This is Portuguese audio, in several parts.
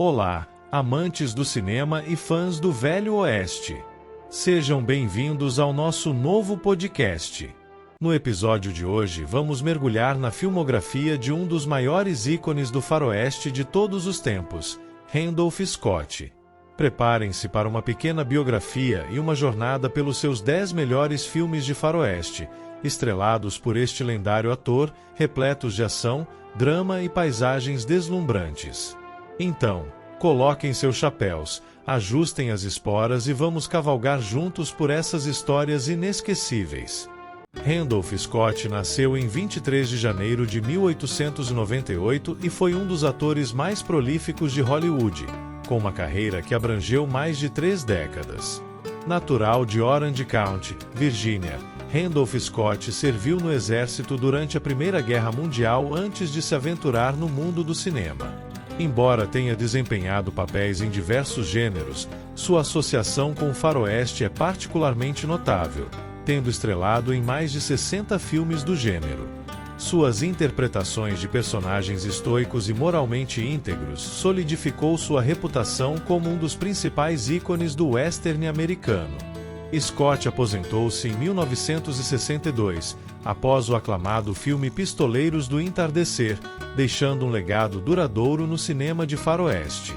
Olá, amantes do cinema e fãs do Velho Oeste. Sejam bem-vindos ao nosso novo podcast. No episódio de hoje vamos mergulhar na filmografia de um dos maiores ícones do faroeste de todos os tempos, Randolph Scott. Preparem-se para uma pequena biografia e uma jornada pelos seus 10 melhores filmes de faroeste, estrelados por este lendário ator, repletos de ação, drama e paisagens deslumbrantes. Então, coloquem seus chapéus, ajustem as esporas e vamos cavalgar juntos por essas histórias inesquecíveis. Randolph Scott nasceu em 23 de janeiro de 1898 e foi um dos atores mais prolíficos de Hollywood, com uma carreira que abrangeu mais de 3 décadas. Natural de Orange County, Virgínia, Randolph Scott serviu no exército durante a Primeira Guerra Mundial antes de se aventurar no mundo do cinema. Embora tenha desempenhado papéis em diversos gêneros, sua associação com o faroeste é particularmente notável, tendo estrelado em mais de 60 filmes do gênero. Suas interpretações de personagens estoicos e moralmente íntegros solidificou sua reputação como um dos principais ícones do western americano. Scott aposentou-se em 1962, após o aclamado filme Pistoleiros do Entardecer, deixando um legado duradouro no cinema de faroeste.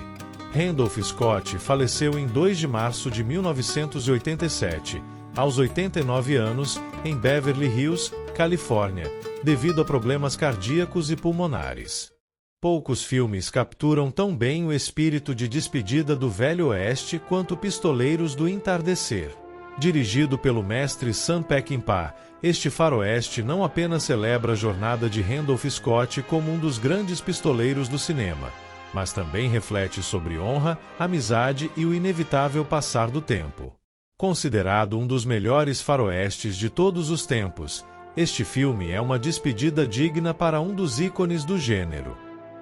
Randolph Scott faleceu em 2 de março de 1987, aos 89 anos, em Beverly Hills, Califórnia, devido a problemas cardíacos e pulmonares. Poucos filmes capturam tão bem o espírito de despedida do Velho Oeste quanto Pistoleiros do Entardecer. Dirigido pelo mestre Sam Peckinpah, este faroeste não apenas celebra a jornada de Randolph Scott como um dos grandes pistoleiros do cinema, mas também reflete sobre honra, amizade e o inevitável passar do tempo. Considerado um dos melhores faroestes de todos os tempos, este filme é uma despedida digna para um dos ícones do gênero.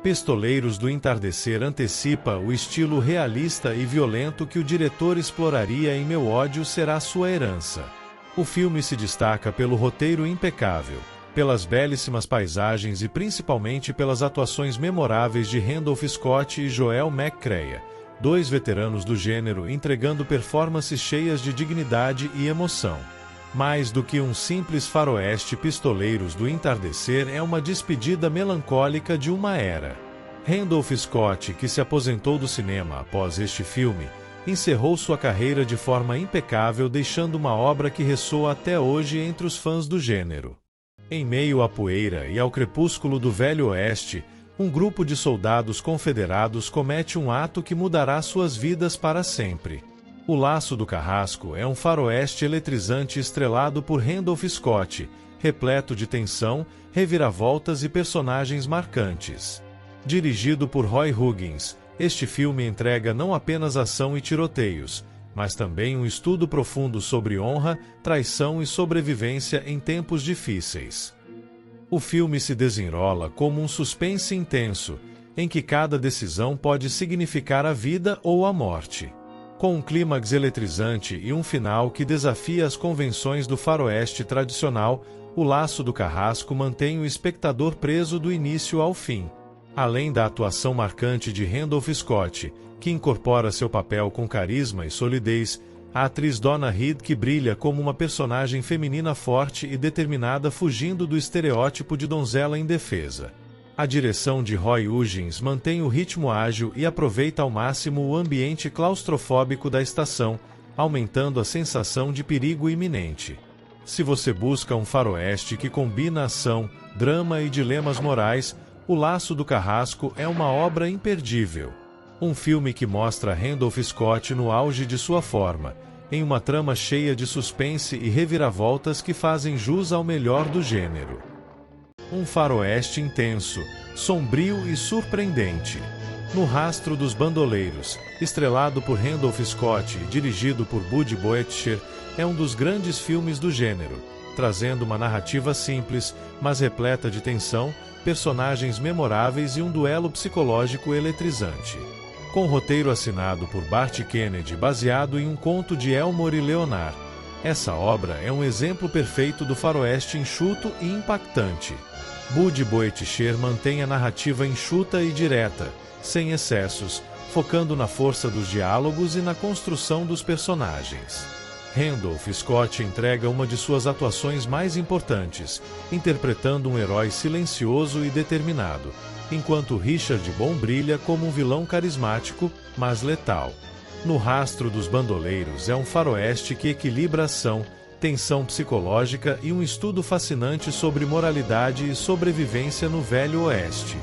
Pistoleiros do Entardecer antecipa o estilo realista e violento que o diretor exploraria em Meu Ódio Será Sua Herança. O filme se destaca pelo roteiro impecável, pelas belíssimas paisagens e principalmente pelas atuações memoráveis de Randolph Scott e Joel McCrea, 2 veteranos do gênero entregando performances cheias de dignidade e emoção. Mais do que um simples faroeste, Pistoleiros do Entardecer é uma despedida melancólica de uma era. Randolph Scott, que se aposentou do cinema após este filme, encerrou sua carreira de forma impecável, deixando uma obra que ressoa até hoje entre os fãs do gênero. Em meio à poeira e ao crepúsculo do Velho Oeste, um grupo de soldados confederados comete um ato que mudará suas vidas para sempre. O Laço do Carrasco é um faroeste eletrizante estrelado por Randolph Scott, repleto de tensão, reviravoltas e personagens marcantes. Dirigido por Roy Huggins, este filme entrega não apenas ação e tiroteios, mas também um estudo profundo sobre honra, traição e sobrevivência em tempos difíceis. O filme se desenrola como um suspense intenso, em que cada decisão pode significar a vida ou a morte. Com um clímax eletrizante e um final que desafia as convenções do faroeste tradicional, O Laço do Carrasco mantém o espectador preso do início ao fim. Além da atuação marcante de Randolph Scott, que incorpora seu papel com carisma e solidez, a atriz Donna Reed, que brilha como uma personagem feminina forte e determinada, fugindo do estereótipo de donzela indefesa. A direção de Roy Huggins mantém o ritmo ágil e aproveita ao máximo o ambiente claustrofóbico da estação, aumentando a sensação de perigo iminente. Se você busca um faroeste que combina ação, drama e dilemas morais, O Laço do Carrasco é uma obra imperdível. Um filme que mostra Randolph Scott no auge de sua forma, em uma trama cheia de suspense e reviravoltas que fazem jus ao melhor do gênero. Um faroeste intenso, sombrio e surpreendente. No Rastro dos Bandoleiros, estrelado por Randolph Scott e dirigido por Bud Boetcher, é um dos grandes filmes do gênero, trazendo uma narrativa simples, mas repleta de tensão, personagens memoráveis e um duelo psicológico eletrizante. Com roteiro assinado por Bart Kennedy baseado em um conto de Elmore Leonard, essa obra é um exemplo perfeito do faroeste enxuto e impactante. Bud Boetcher mantém a narrativa enxuta e direta, sem excessos, focando na força dos diálogos e na construção dos personagens. Randolph Scott entrega uma de suas atuações mais importantes, interpretando um herói silencioso e determinado, enquanto Richard Bond brilha como um vilão carismático, mas letal. No Rastro dos Bandoleiros é um faroeste que equilibra ação, tensão psicológica e um estudo fascinante sobre moralidade e sobrevivência no Velho Oeste.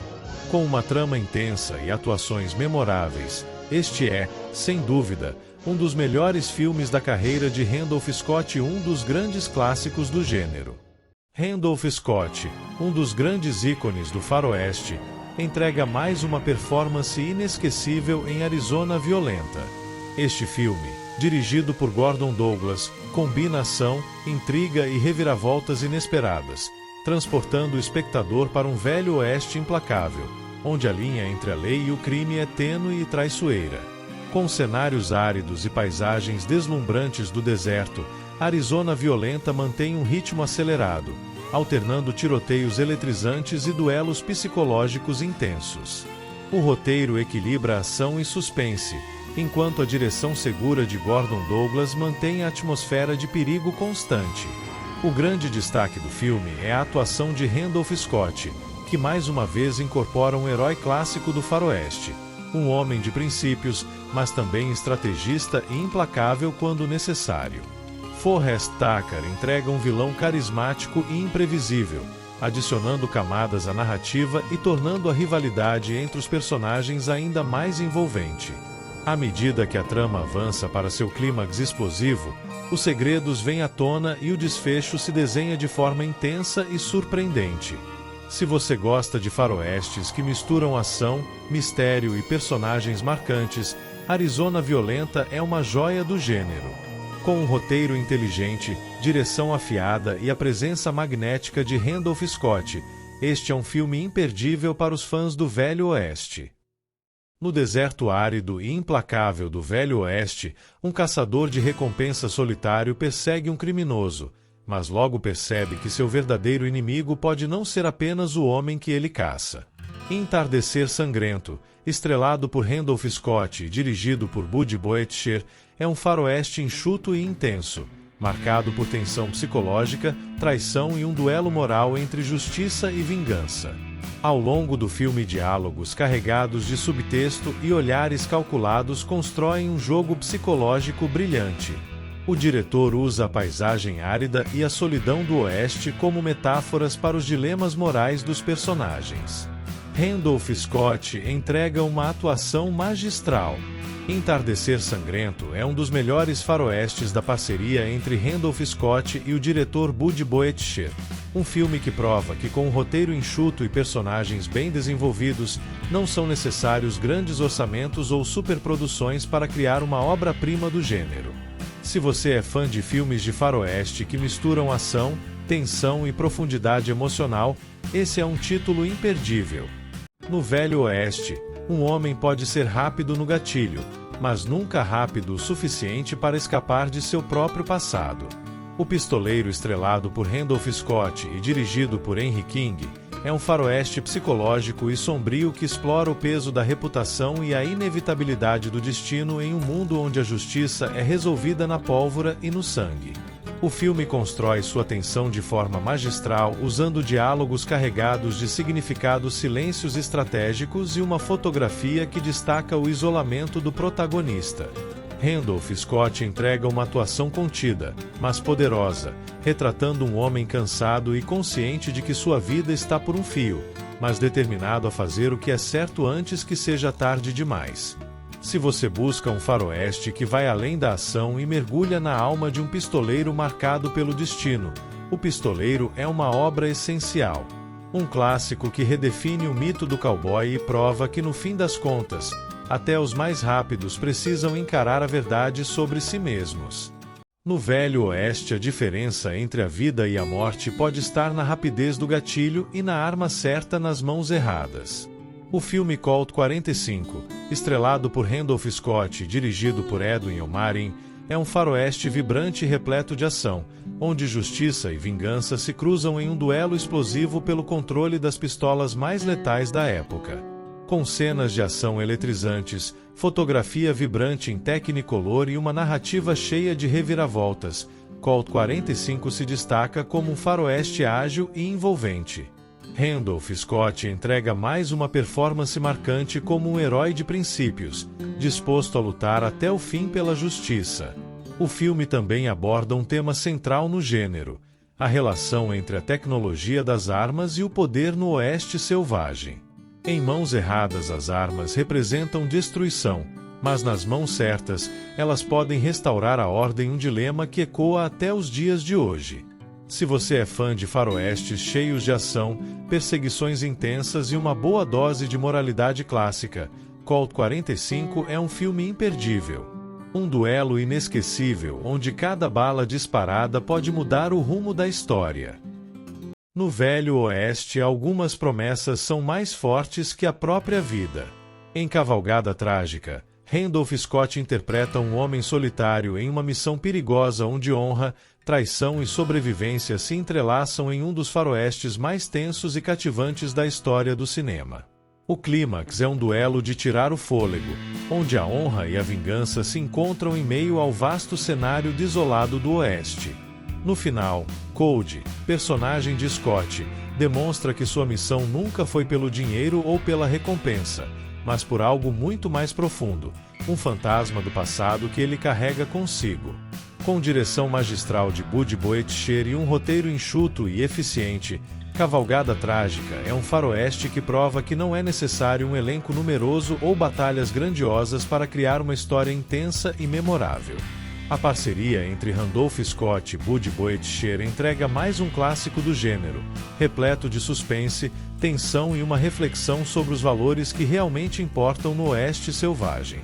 Com uma trama intensa e atuações memoráveis, este é, sem dúvida, um dos melhores filmes da carreira de Randolph Scott e um dos grandes clássicos do gênero. Randolph Scott, um dos grandes ícones do faroeste, entrega mais uma performance inesquecível em Arizona Violenta. Este filme, dirigido por Gordon Douglas, combina ação, intriga e reviravoltas inesperadas, transportando o espectador para um velho oeste implacável, onde a linha entre a lei e o crime é tênue e traiçoeira. Com cenários áridos e paisagens deslumbrantes do deserto, Arizona Violenta mantém um ritmo acelerado, alternando tiroteios eletrizantes e duelos psicológicos intensos. O roteiro equilibra ação e suspense, enquanto a direção segura de Gordon Douglas mantém a atmosfera de perigo constante. O grande destaque do filme é a atuação de Randolph Scott, que mais uma vez incorpora um herói clássico do faroeste, um homem de princípios, mas também estrategista e implacável quando necessário. Forrest Tucker entrega um vilão carismático e imprevisível, adicionando camadas à narrativa e tornando a rivalidade entre os personagens ainda mais envolvente. À medida que a trama avança para seu clímax explosivo, os segredos vêm à tona e o desfecho se desenha de forma intensa e surpreendente. Se você gosta de faroestes que misturam ação, mistério e personagens marcantes, Arizona Violenta é uma joia do gênero. Com um roteiro inteligente, direção afiada e a presença magnética de Randolph Scott, este é um filme imperdível para os fãs do Velho Oeste. No deserto árido e implacável do Velho Oeste, um caçador de recompensa solitário persegue um criminoso, mas logo percebe que seu verdadeiro inimigo pode não ser apenas o homem que ele caça. Entardecer Sangrento, estrelado por Randolph Scott e dirigido por Bud Boetcher, é um faroeste enxuto e intenso, marcado por tensão psicológica, traição e um duelo moral entre justiça e vingança. Ao longo do filme, diálogos carregados de subtexto e olhares calculados constroem um jogo psicológico brilhante. O diretor usa a paisagem árida e a solidão do Oeste como metáforas para os dilemas morais dos personagens. Randolph Scott entrega uma atuação magistral. Entardecer Sangrento é um dos melhores faroestes da parceria entre Randolph Scott e o diretor Bud Boetcher. Um filme que prova que com um roteiro enxuto e personagens bem desenvolvidos, não são necessários grandes orçamentos ou superproduções para criar uma obra-prima do gênero. Se você é fã de filmes de faroeste que misturam ação, tensão e profundidade emocional, esse é um título imperdível. No Velho Oeste, um homem pode ser rápido no gatilho, mas nunca rápido o suficiente para escapar de seu próprio passado. O Pistoleiro, estrelado por Randolph Scott e dirigido por Henry King, é um faroeste psicológico e sombrio que explora o peso da reputação e a inevitabilidade do destino em um mundo onde a justiça é resolvida na pólvora e no sangue. O filme constrói sua tensão de forma magistral, usando diálogos carregados de significados, silêncios estratégicos e uma fotografia que destaca o isolamento do protagonista. Randolph Scott entrega uma atuação contida, mas poderosa, retratando um homem cansado e consciente de que sua vida está por um fio, mas determinado a fazer o que é certo antes que seja tarde demais. Se você busca um faroeste que vai além da ação e mergulha na alma de um pistoleiro marcado pelo destino, O Pistoleiro é uma obra essencial. Um clássico que redefine o mito do cowboy e prova que, no fim das contas, até os mais rápidos precisam encarar a verdade sobre si mesmos. No Velho Oeste, a diferença entre a vida e a morte pode estar na rapidez do gatilho e na arma certa nas mãos erradas. O filme Colt 45, estrelado por Randolph Scott e dirigido por Edwin Elmarin, é um faroeste vibrante e repleto de ação, onde justiça e vingança se cruzam em um duelo explosivo pelo controle das pistolas mais letais da época. Com cenas de ação eletrizantes, fotografia vibrante em Technicolor e uma narrativa cheia de reviravoltas, Colt 45 se destaca como um faroeste ágil e envolvente. Randolph Scott entrega mais uma performance marcante como um herói de princípios, disposto a lutar até o fim pela justiça. O filme também aborda um tema central no gênero: a relação entre a tecnologia das armas e o poder no Oeste selvagem. Em mãos erradas, as armas representam destruição, mas nas mãos certas, elas podem restaurar a ordem, um dilema que ecoa até os dias de hoje. Se você é fã de faroestes cheios de ação, perseguições intensas e uma boa dose de moralidade clássica, Colt 45 é um filme imperdível. Um duelo inesquecível onde cada bala disparada pode mudar o rumo da história. No Velho Oeste, algumas promessas são mais fortes que a própria vida. Em Cavalgada Trágica, Randolph Scott interpreta um homem solitário em uma missão perigosa onde honra, traição e sobrevivência se entrelaçam em um dos faroestes mais tensos e cativantes da história do cinema. O clímax é um duelo de tirar o fôlego, onde a honra e a vingança se encontram em meio ao vasto cenário desolado do Oeste. No final, Cold, personagem de Scott, demonstra que sua missão nunca foi pelo dinheiro ou pela recompensa, mas por algo muito mais profundo, um fantasma do passado que ele carrega consigo. Com direção magistral de Bud Boetcher e um roteiro enxuto e eficiente, Cavalgada Trágica é um faroeste que prova que não é necessário um elenco numeroso ou batalhas grandiosas para criar uma história intensa e memorável. A parceria entre Randolph Scott e Bud Boetcher entrega mais um clássico do gênero, repleto de suspense, tensão e uma reflexão sobre os valores que realmente importam no Oeste selvagem.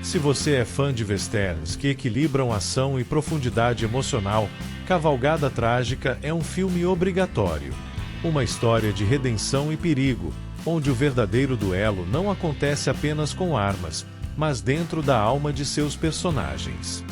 Se você é fã de westerns que equilibram ação e profundidade emocional, Cavalgada Trágica é um filme obrigatório. Uma história de redenção e perigo, onde o verdadeiro duelo não acontece apenas com armas, mas dentro da alma de seus personagens.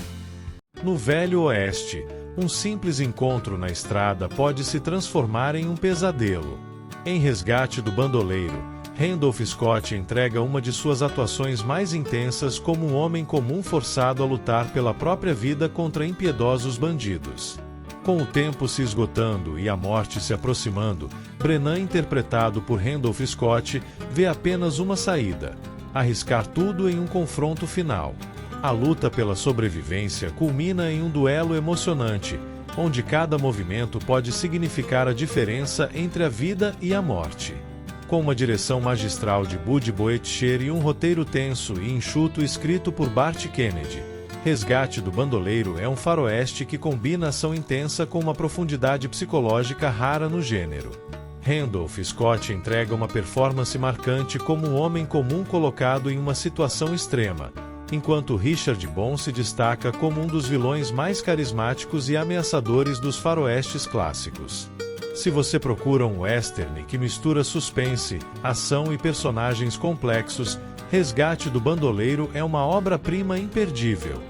No Velho Oeste, um simples encontro na estrada pode se transformar em um pesadelo. Em Resgate do Bandoleiro, Randolph Scott entrega uma de suas atuações mais intensas como um homem comum forçado a lutar pela própria vida contra impiedosos bandidos. Com o tempo se esgotando e a morte se aproximando, Brennan, interpretado por Randolph Scott, vê apenas uma saída: arriscar tudo em um confronto final. A luta pela sobrevivência culmina em um duelo emocionante, onde cada movimento pode significar a diferença entre a vida e a morte. Com uma direção magistral de Bud Boetcher e um roteiro tenso e enxuto escrito por Bart Kennedy, Resgate do Bandoleiro é um faroeste que combina ação intensa com uma profundidade psicológica rara no gênero. Randolph Scott entrega uma performance marcante como um homem comum colocado em uma situação extrema, enquanto Richard Bond se destaca como um dos vilões mais carismáticos e ameaçadores dos faroestes clássicos. Se você procura um western que mistura suspense, ação e personagens complexos, Resgate do Bandoleiro é uma obra-prima imperdível.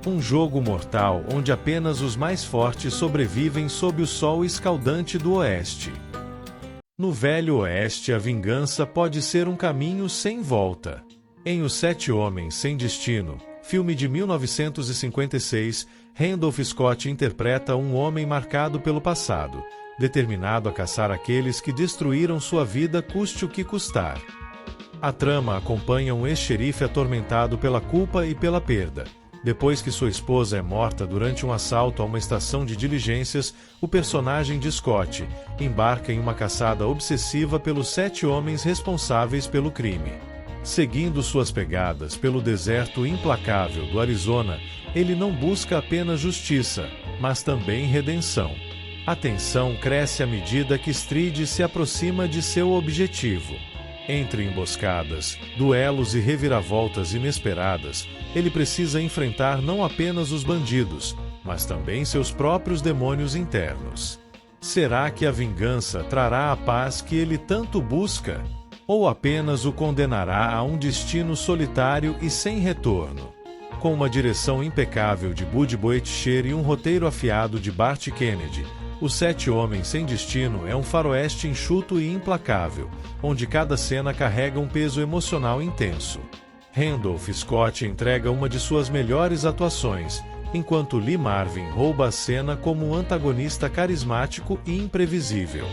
Um jogo mortal onde apenas os mais fortes sobrevivem sob o sol escaldante do Oeste. No Velho Oeste, a vingança pode ser um caminho sem volta. Em Os Sete Homens Sem Destino, filme de 1956, Randolph Scott interpreta um homem marcado pelo passado, determinado a caçar aqueles que destruíram sua vida custe o que custar. A trama acompanha um ex-xerife atormentado pela culpa e pela perda. Depois que sua esposa é morta durante um assalto a uma estação de diligências, o personagem de Scott embarca em uma caçada obsessiva pelos 7 homens responsáveis pelo crime. Seguindo suas pegadas pelo deserto implacável do Arizona, ele não busca apenas justiça, mas também redenção. A tensão cresce à medida que Street se aproxima de seu objetivo. Entre emboscadas, duelos e reviravoltas inesperadas, ele precisa enfrentar não apenas os bandidos, mas também seus próprios demônios internos. Será que a vingança trará a paz que ele tanto busca? Ou apenas o condenará a um destino solitário e sem retorno? Com uma direção impecável de Bud Boetcher e um roteiro afiado de Bart Kennedy, Os Sete Homens Sem Destino é um faroeste enxuto e implacável, onde cada cena carrega um peso emocional intenso. Randolph Scott entrega uma de suas melhores atuações, enquanto Lee Marvin rouba a cena como um antagonista carismático e imprevisível.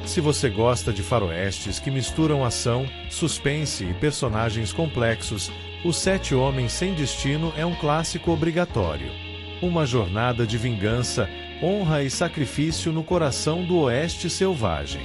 Se você gosta de faroestes que misturam ação, suspense e personagens complexos, Os Sete Homens Sem Destino é um clássico obrigatório. Uma jornada de vingança, honra e sacrifício no coração do Oeste Selvagem.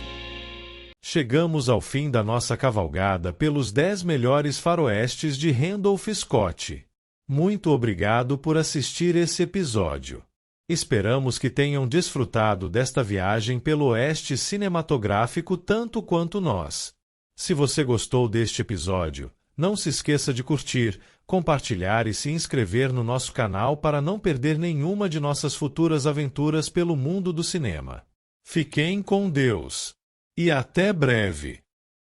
Chegamos ao fim da nossa cavalgada pelos 10 melhores faroestes de Randolph Scott. Muito obrigado por assistir esse episódio. Esperamos que tenham desfrutado desta viagem pelo Oeste cinematográfico tanto quanto nós. Se você gostou deste episódio, não se esqueça de curtir, compartilhar e se inscrever no nosso canal para não perder nenhuma de nossas futuras aventuras pelo mundo do cinema. Fiquem com Deus! E até breve!